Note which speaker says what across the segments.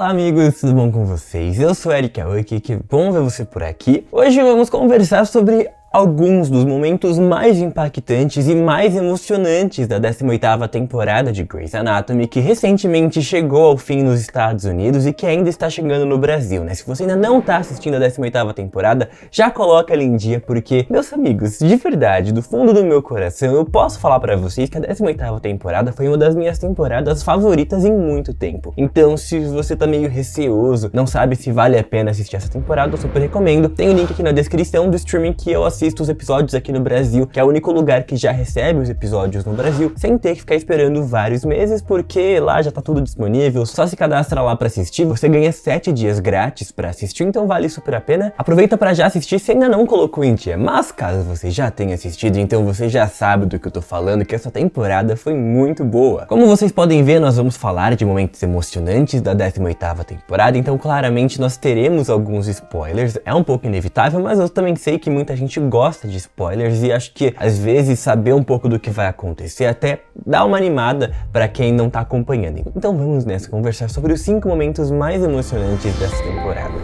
Speaker 1: Olá amigos, tudo bom com vocês? Eu sou Eric Aoki, que bom ver você por aqui. Hoje vamos conversar sobre alguns dos momentos mais impactantes e mais emocionantes da 18ª temporada de Grey's Anatomy, que recentemente chegou ao fim nos Estados Unidos e que ainda está chegando no Brasil, né? Se você ainda não está assistindo a 18ª temporada, já coloca ela em dia, porque, meus amigos, de verdade, do fundo do meu coração, eu posso falar pra vocês que a 18ª temporada foi uma das minhas temporadas favoritas em muito tempo. Então, se você tá meio receoso, não sabe se vale a pena assistir essa temporada, eu super recomendo. Tem o link aqui na descrição do streaming que eu assisto os episódios aqui no Brasil, que é o único lugar que já recebe os episódios no Brasil, sem ter que ficar esperando vários meses, porque lá já tá tudo disponível, só se cadastra lá pra assistir, você ganha 7 dias grátis pra assistir, então vale super a pena. Aproveita pra já assistir se ainda não colocou em dia, mas caso você já tenha assistido, então você já sabe do que eu tô falando, que essa temporada foi muito boa. Como vocês podem ver, nós vamos falar de momentos emocionantes da 18ª temporada, então claramente nós teremos alguns spoilers, é um pouco inevitável, mas eu também sei que muita gente gosta de spoilers e acho que às vezes saber um pouco do que vai acontecer até dá uma animada pra quem não tá acompanhando. Então vamos nessa conversar sobre os 5 momentos mais emocionantes dessa temporada.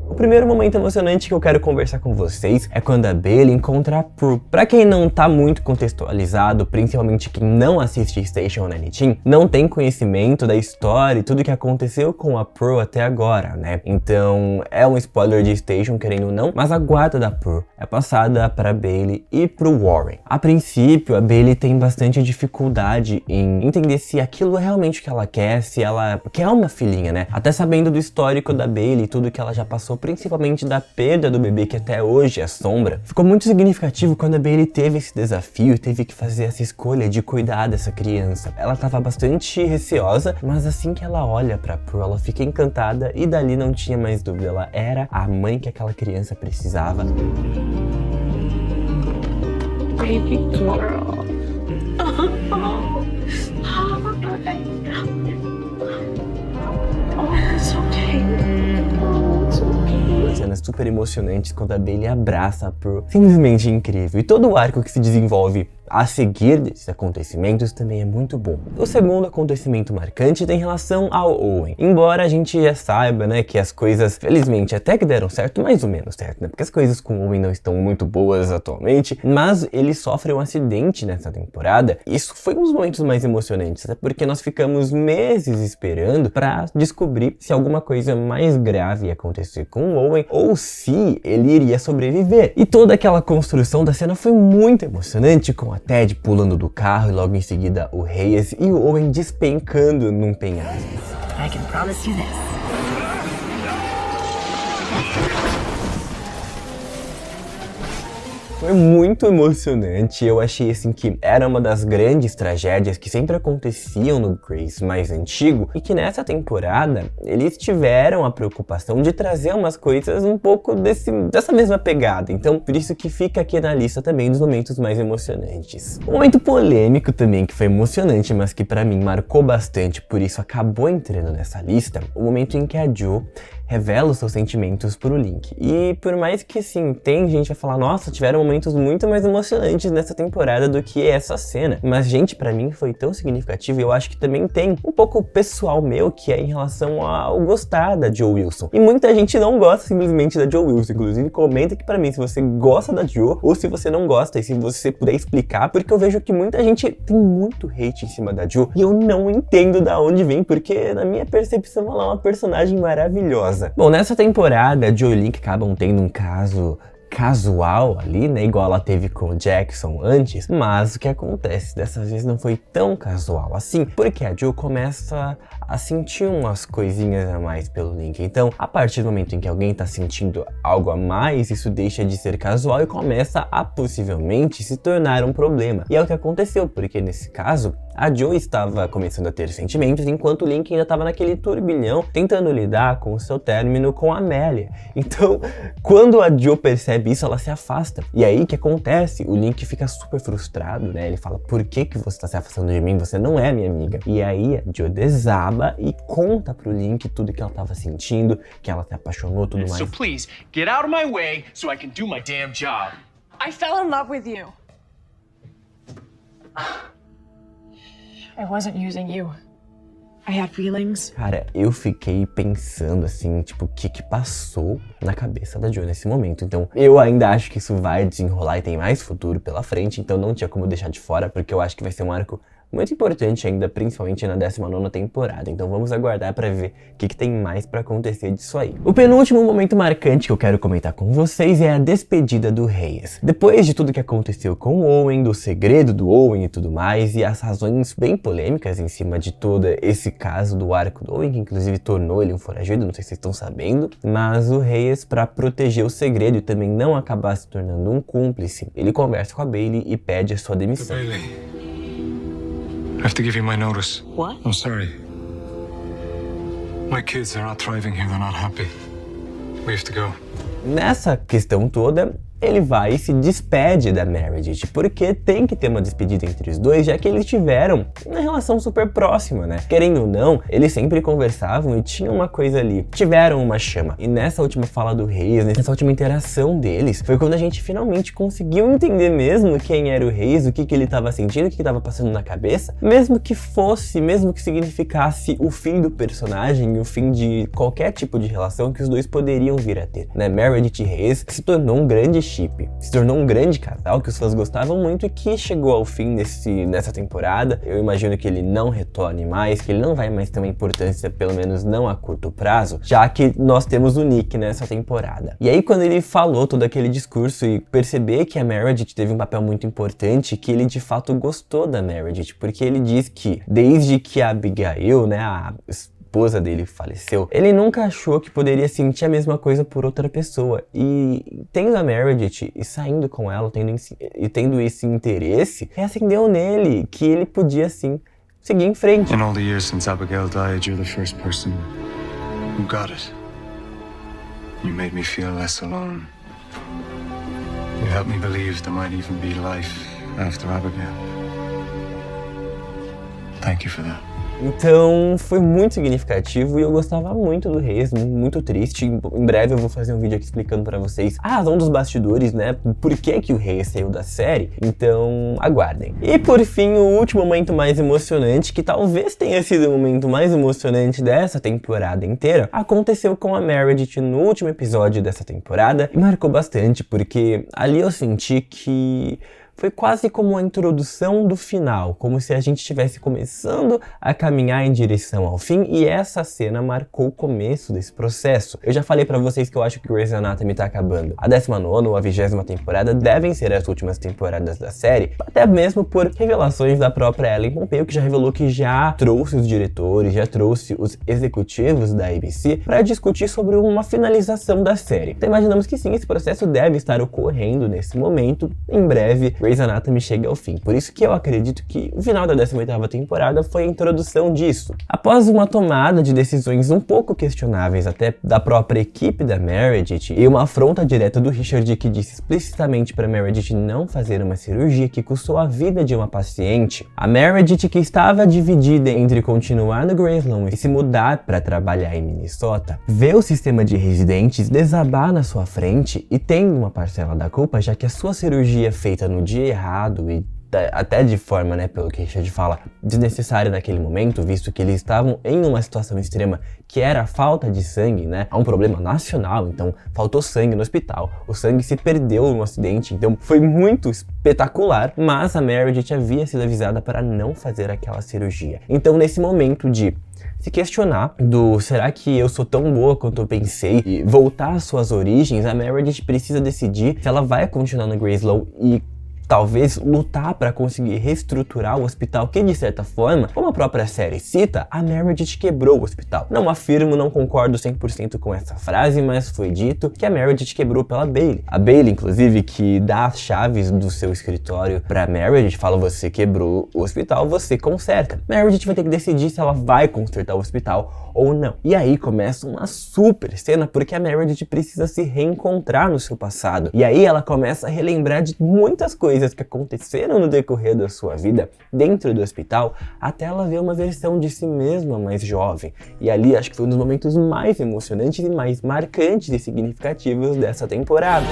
Speaker 1: O primeiro momento emocionante que eu quero conversar com vocês é quando a Bailey encontra a Prue. Pra quem não tá muito contextualizado, principalmente quem não assiste Station 19, não tem conhecimento da história e tudo que aconteceu com a Prue até agora, né? Então é um spoiler de Station, querendo ou não, mas a guarda da Prue é passada pra Bailey e pro Warren. A princípio, a Bailey tem bastante dificuldade em entender se aquilo é realmente o que ela quer, se ela quer uma filhinha, né? Até sabendo do histórico da Bailey e tudo que ela já passou, principalmente da perda do bebê que até hoje assombra. Ficou muito significativo quando a Bailey teve esse desafio e teve que fazer essa escolha de cuidar dessa criança. Ela estava bastante receosa, mas assim que ela olha pra Prue, ela fica encantada e dali não tinha mais dúvida, ela era a mãe que aquela criança precisava.
Speaker 2: Baby girl. Oh, it's okay.
Speaker 1: Cenas super emocionantes quando a Bailey abraça a Prue, simplesmente incrível. E todo o arco que se desenvolve a seguir desses acontecimentos também é muito bom. O segundo acontecimento marcante tem relação ao Owen. Embora a gente já saiba, né, que as coisas, felizmente, até que deram certo, mais ou menos certo, né, porque as coisas com o Owen não estão muito boas atualmente, mas ele sofre um acidente nessa temporada. Isso foi um dos momentos mais emocionantes, até porque nós ficamos meses esperando pra descobrir se alguma coisa mais grave ia acontecer com o Owen ou se ele iria sobreviver. E toda aquela construção da cena foi muito emocionante, com a Ted pulando do carro e logo em seguida o Reyes e o Owen despencando num penhasco.
Speaker 2: I can promise you this.
Speaker 1: Foi muito emocionante, eu achei assim que era uma das grandes tragédias que sempre aconteciam no Grey's mais antigo e que nessa temporada eles tiveram a preocupação de trazer umas coisas um pouco dessa mesma pegada, então por isso que fica aqui na lista também dos momentos mais emocionantes. Um momento polêmico também que foi emocionante, mas que pra mim marcou bastante, por isso acabou entrando nessa lista, o momento em que a Jo revela os seus sentimentos pro Link. E por mais que sim, tem gente vai falar, nossa, tiveram momentos muito mais emocionantes nessa temporada do que essa cena. Mas gente, pra mim foi tão significativo e eu acho que também tem um pouco pessoal meu, que é em relação ao gostar da Jo Wilson. E muita gente não gosta simplesmente da Jo Wilson, inclusive comenta aqui pra mim se você gosta da Jo ou se você não gosta e se você puder explicar, porque eu vejo que muita gente tem muito hate em cima da Jo e eu não entendo da onde vem, porque na minha percepção ela é uma personagem maravilhosa. Bom, nessa temporada, a Jo e o Link acabam tendo um caso casual ali, né, igual ela teve com o Jackson antes, mas o que acontece dessa vez não foi tão casual assim, porque a Jo começa a sentir umas coisinhas a mais pelo Link. Então, a partir do momento em que alguém tá sentindo algo a mais, isso deixa de ser casual e começa a possivelmente se tornar um problema. E é o que aconteceu, porque nesse caso, a Jo estava começando a ter sentimentos, enquanto o Link ainda estava naquele turbilhão, tentando lidar com o seu término com a Amélia. Então, quando a Jo percebe isso, ela se afasta. E aí, o que acontece? O Link fica super frustrado, né? Ele fala, por que você está se afastando de mim? Você não é minha amiga. E aí, a Jo desaba e conta pro Link tudo que ela estava sentindo, que ela se apaixonou, tudo mais.
Speaker 3: So please, get out of my way so I can do my damn job.
Speaker 4: I fell in love with you.
Speaker 2: I wasn't using you. I had feelings.
Speaker 1: Cara, eu fiquei pensando assim, tipo, o que passou na cabeça da Joe nesse momento. Então, eu ainda acho que isso vai desenrolar e tem mais futuro pela frente, então não tinha como deixar de fora, porque eu acho que vai ser um arco muito importante ainda, principalmente na 19ª temporada. Então vamos aguardar pra ver o que tem mais pra acontecer disso aí. O penúltimo momento marcante que eu quero comentar com vocês é a despedida do Reyes. Depois de tudo que aconteceu com o Owen, do segredo do Owen e tudo mais, e as razões bem polêmicas em cima de todo esse caso do arco do Owen, que inclusive tornou ele um foragido, não sei se vocês estão sabendo, mas o Reyes, pra proteger o segredo e também não acabar se tornando um cúmplice, ele conversa com a Bailey e pede a sua demissão.
Speaker 4: I have to give you my notice.
Speaker 2: What?
Speaker 4: I'm sorry. My kids are not thriving here, they're not happy. We have to go.
Speaker 1: Nessa questão toda, ele vai e se despede da Meredith, porque tem que ter uma despedida entre os dois, já que eles tiveram uma relação super próxima, né? Querendo ou não, eles sempre conversavam e tinham uma coisa ali, tiveram uma chama. E nessa última fala do Reyes, nessa última interação deles, foi quando a gente finalmente conseguiu entender mesmo quem era o Reyes, o que ele estava sentindo, o que estava passando na cabeça, mesmo que significasse o fim do personagem e o fim de qualquer tipo de relação que os dois poderiam vir a ter, né? Meredith e Reyes se tornou um grande chip, se tornou um grande casal que os fãs gostavam muito e que chegou ao fim nessa temporada. Eu imagino que ele não retorne mais, que ele não vai mais ter uma importância, pelo menos não a curto prazo, já que nós temos o Nick nessa temporada. E aí quando ele falou todo aquele discurso e perceber que a Meredith teve um papel muito importante, que ele de fato gostou da Meredith, porque ele diz que desde que a Abigail, né, a esposa dele faleceu, ele nunca achou que poderia sentir a mesma coisa por outra pessoa. E tendo a Meredith e saindo com ela, tendo esse interesse, reacendeu nele que ele podia sim seguir em frente.
Speaker 4: In all the years since Abigail died, you're the first person who got it. You made me feel less alone. You helped me believe there might even be life after Abigail. Thank you for that.
Speaker 1: Então foi muito significativo e eu gostava muito do Reyes, muito triste. Em breve eu vou fazer um vídeo aqui explicando pra vocês a razão dos bastidores, né? Por que o Reyes saiu da série. Então aguardem. E por fim, o último momento mais emocionante, que talvez tenha sido o momento mais emocionante dessa temporada inteira, aconteceu com a Meredith no último episódio dessa temporada e marcou bastante, porque ali eu senti que foi quase como a introdução do final, como se a gente estivesse começando a caminhar em direção ao fim, e essa cena marcou o começo desse processo. Eu já falei pra vocês que eu acho que Grey's Anatomy tá acabando. A 19ª ou a 20ª temporada devem ser as últimas temporadas da série, até mesmo por revelações da própria Ellen Pompeo, que já revelou que já trouxe os diretores, já trouxe os executivos da ABC para discutir sobre uma finalização da série. Então imaginamos que sim, esse processo deve estar ocorrendo nesse momento, em breve Grey's Anatomy chega ao fim. Por isso que eu acredito que o final da 18ª temporada foi a introdução disso. Após uma tomada de decisões um pouco questionáveis até da própria equipe da Meredith e uma afronta direta do Richard, que disse explicitamente para Meredith não fazer uma cirurgia que custou a vida de uma paciente, a Meredith, que estava dividida entre continuar no Graceland e se mudar para trabalhar em Minnesota, vê o sistema de residentes desabar na sua frente e tem uma parcela da culpa, já que a sua cirurgia feita no dia errado e até de forma, né, pelo que Richard fala, desnecessária naquele momento, visto que eles estavam em uma situação extrema que era a falta de sangue, né, há um problema nacional, então faltou sangue no hospital, o sangue se perdeu no acidente, então foi muito espetacular, mas a Meredith havia sido avisada para não fazer aquela cirurgia. Então nesse momento de se questionar do será que eu sou tão boa quanto eu pensei e voltar às suas origens, a Meredith precisa decidir se ela vai continuar no Graceland e talvez lutar para conseguir reestruturar o hospital, que de certa forma, como a própria série cita, a Meredith quebrou o hospital. Não afirmo, não concordo 100% com essa frase, mas foi dito que a Meredith quebrou pela Bailey. A Bailey, inclusive, que dá as chaves do seu escritório pra Meredith, fala: você quebrou o hospital, você conserta. Meredith vai ter que decidir se ela vai consertar o hospital ou não. E aí começa uma super cena, porque a Meredith precisa se reencontrar no seu passado. E aí ela começa a relembrar de muitas coisas que aconteceram no decorrer da sua vida dentro do hospital, até ela ver uma versão de si mesma mais jovem. E ali acho que foi um dos momentos mais emocionantes e mais marcantes e significativos dessa temporada.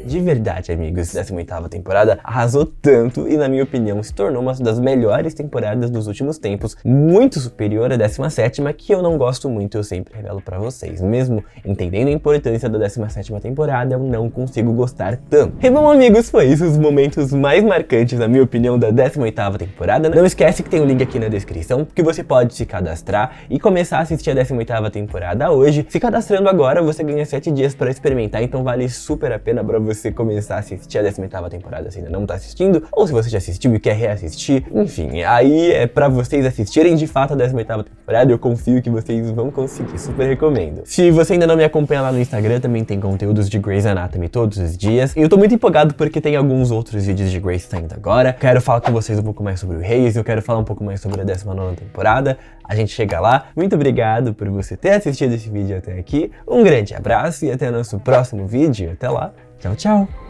Speaker 1: De verdade, amigos, 18ª temporada arrasou tanto e, na minha opinião, se tornou uma das melhores temporadas dos últimos tempos, muito superior à 17ª, que eu não gosto muito, eu sempre revelo pra vocês. Mesmo entendendo a importância da 17ª temporada, eu não consigo gostar tanto. E bom, amigos, foi isso, os momentos mais marcantes, na minha opinião, da 18ª temporada. Não esquece que tem um link aqui na descrição, que você pode se cadastrar e começar a assistir a 18ª temporada hoje. Se cadastrando agora, você ganha 7 dias pra experimentar, então vale super a pena pra você começar a assistir a 18ª temporada se ainda não tá assistindo, ou se você já assistiu e quer reassistir, enfim, aí é pra vocês assistirem de fato a 18ª temporada, eu confio que vocês vão conseguir, super recomendo. Se você ainda não me acompanha lá no Instagram, também tem conteúdos de Grey's Anatomy todos os dias, e eu tô muito empolgado porque tem alguns outros vídeos de Grey's saindo agora, quero falar com vocês um pouco mais sobre o Reis, eu quero falar um pouco mais sobre a 19ª temporada, a gente chega lá. Muito obrigado por você ter assistido esse vídeo até aqui, um grande abraço e até o nosso próximo vídeo, até lá, tchau, tchau!